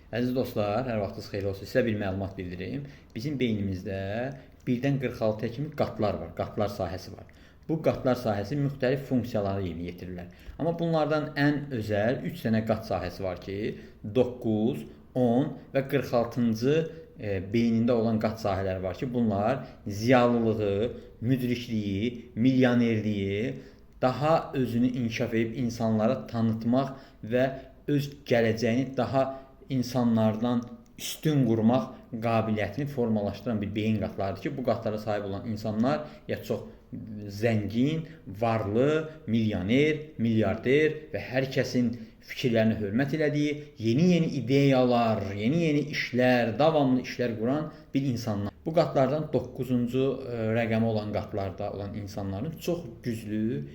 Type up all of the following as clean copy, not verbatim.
Əziz dostlar, hər vaxtınız xeyir olsun. Sizə bir məlumat bildirim. Bizim beynimizdə 1-dən 46-ya kimi qatlar var, qatlar sahəsi var. Bu qatlar sahəsi müxtəlif funksiyaları yerinə yetirirlər. Amma bunlardan ən özəl 3 dənə qat sahəsi var ki, 9, 10 və 46-cı beynində olan qat sahələri var ki, bunlar ziyalılığı, müdrikliyi, milyonerliyi, daha özünü inkişaf edib insanlara tanıtmaq və öz gələcəyini daha insanlardan üstün qurmaq qabiliyyətini formalaşdıran bir beyin qatlarıdır ki, bu qatlara sahib olan insanlar ya çox zəngin, varlı, milyoner, milyarder və hər kəsin fikirlərini hörmət elədiyi, yeni ideyalar, yeni işlər, davamlı işlər quran bir insanlar. Bu qatlardan 9-cu rəqəmi olan qatlarda olan insanların çox güclü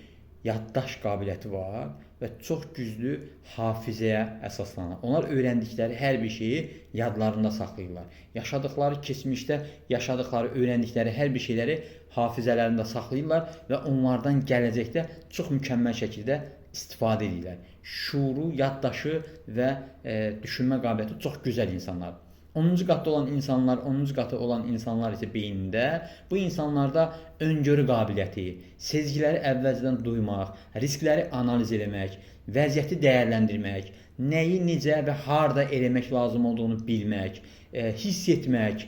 yaddaş qabiliyyəti var və çox güclü hafizəyə əsaslanır. Onlar öyrəndikləri hər bir şeyi yadlarında saxlayırlar. Yaşadıkları keçmişdə, yaşadıkları, öyrəndikləri hər bir şeyləri hafizələrində saxlayırlar və onlardan gələcəkdə çox mükəmməl şəkildə istifadə edirlər. Şuuru, yaddaşı və düşünmə qabiliyyəti çox gözəl insanlardır. 10-cu qatda olan insanlar, 10-cu qatı olan insanlar isə beynində bu insanlarda öngörü qabiliyyəti, sezgiləri əvvəlcədən duymaq, riskləri analiz etmək, vəziyyəti dəyərləndirmək, nəyi necə və harda eləmək lazım olduğunu bilmək, hiss etmək,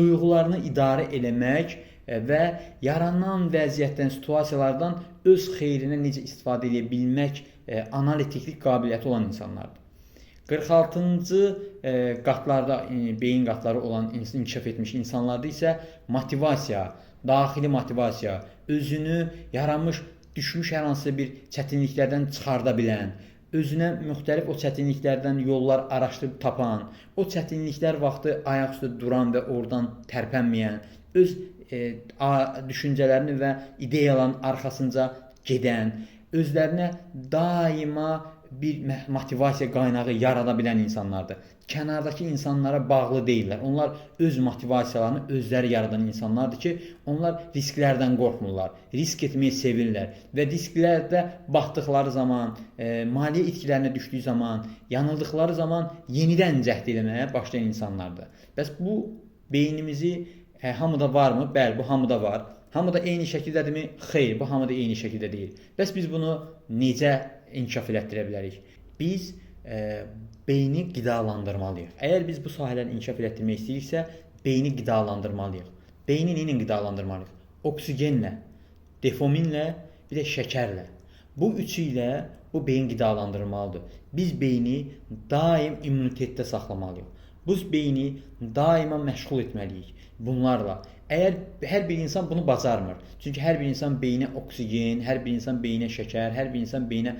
duyğularını idarə eləmək və yaranan vəziyyətdən, situasiyalardan öz xeyrinə necə istifadə edə bilmək analitiklik qabiliyyəti olan insanlardır. 46-cı qatlarda, beyin qatları olan inkişaf etmiş insanlarda isə motivasiya, daxili motivasiya, özünü yaranmış, düşmüş hər hansı bir çətinliklərdən çıxarda bilən, özünə müxtəlif o çətinliklərdən yollar araşdırıb tapan, o çətinliklər vaxtı ayaq üstə duran və oradan tərpənməyən, öz düşüncələrini və ideyaların arxasınca gedən, özlərinə daima bir motivasiya qaynağı yarada bilən insanlardır. Kənardakı insanlara bağlı deyirlər. Onlar öz motivasiyalarını özləri yaradan insanlardır ki, onlar risklərdən qorxmurlar, risk etməyi sevirlər və risklərdə batdıqları zaman, maliyyə itkilərinə düşdüyü zaman, yanıldıqları zaman yenidən cəhd eləməyə başlayan insanlardır. Bəs bu beynimizi hamıda varmı? Bəli, bu hamıda var. Hamıda eyni şəkildədirmi? Xeyr, bu hamıda eyni şəkildə deyil. Bəs biz bunu necə inkişaf elətdirə bilərik? Biz beyni qidalandırmalıyıq. Əgər biz bu sahələri inkişaf elətdirmək istəyiriksə, beyni qidalandırmalıyıq. Beyni nə ilə qidalandırmalıyıq? Oksigenlə, dopaminlə, bir də şəkərlə. Bu üçü ilə bu beyin qidalandırılmalıdır. Biz beyni daim immunitetdə saxlamalıyıq. Biz beyni daima məşğul etməliyik bunlarla. Əgər hər bir insan bunu bacarmır. Çünki hər bir insan beyinə oksigen, hər bir insan beyinə şəkər, hər bir insan beyinə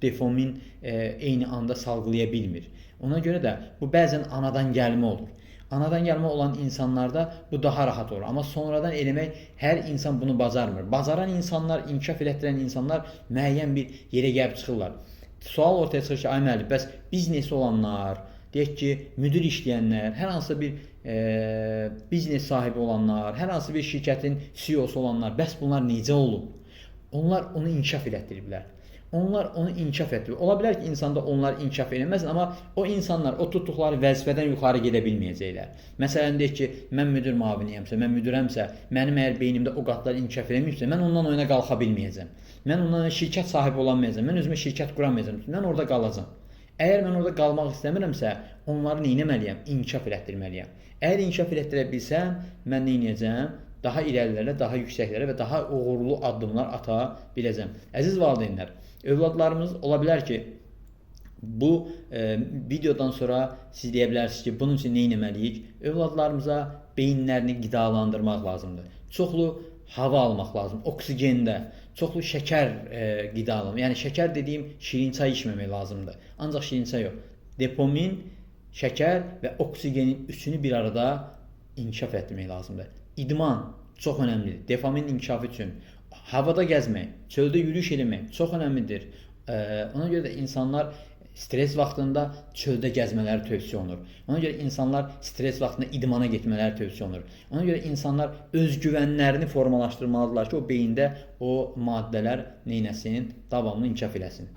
dopamin eyni anda salgılaya bilmir. Ona görə də bu bəzən anadan gəlmə olur. Anadan gəlmə olan insanlarda bu daha rahat olur. Amma sonradan eləmək hər insan bunu bacarmır. Bacaran insanlar, inkişaf elətdirən insanlar müəyyən bir yerə gəlib çıxırlar. Sual ortaya çıxır ki, ay müəllim, bəs biznesi olanlar, deyək ki, müdür işləyənlər, hər hansı bir biznes sahibi olanlar, hər hansı bir şirkətin CEO-su olanlar, bəs bunlar necə olub? Onlar onu inkişaf elətdiriblər. Onlar onu inkişaf etdirib. Ola bilər ki, insanda onlar inkişaf eləməz, amma o insanlar o tutduqları vəzifədən yuxarı gedə bilməyəcəklər. Məsələn, deyək ki, mən müdür müaviniyəmsə, mən müdürəmsə, mənim əgər beynimdə o qatlar inkişaf eləməyibsə, mən ondan oyuna qalxa bilməyəcəm. Mən ondan şirkət sahibi ola bilməyəcəm. Mən özümə şirkət qura bilməyəcəm. Mən orada qalacam. Əgər mən orada qalmaq istəmirəmsə, onları nə etməliyəm? İnkişaf elətdirməliyəm. Əgər inkişaf elətdirə bilsəm, mən nə edəcəm? Daha irəlilərə, daha yüksəklərə və daha uğurlu addımlar ata biləcəm. Əziz valideynlər, övladlarımız ola bilər ki, bu videodan sonra siz deyə bilərsiniz ki, bunun üçün nə etməliyik? Övladlarımıza beyinlərini qidalandırmaq lazımdır. Çoxlu hava almaq lazım, oksigəndə, çoxlu şəkər qidalanır. Yəni şəkər dediyim şirin çay içməmək lazımdır. Ancaq şirin çay yox. Dopamin, şəkər və oksigenin üçünü bir arada inkişaf etdirmək lazımdır. İdman çox önəmlidir. Dopamin inkişafı üçün havada gəzmək, çöldə yürüyüş etmək çox önəmlidir. Ona görə də insanlar stres vaxtında çöldə gəzmələri tövsiyə olunur. Ona görə insanlar stres vaxtında idmana getmələri tövsiyə olunur. Ona görə insanlar özgüvənlərini formalaşdırmalıdırlar ki, o beyində o maddələr neynəsin, davamlı inkişaf eləsin.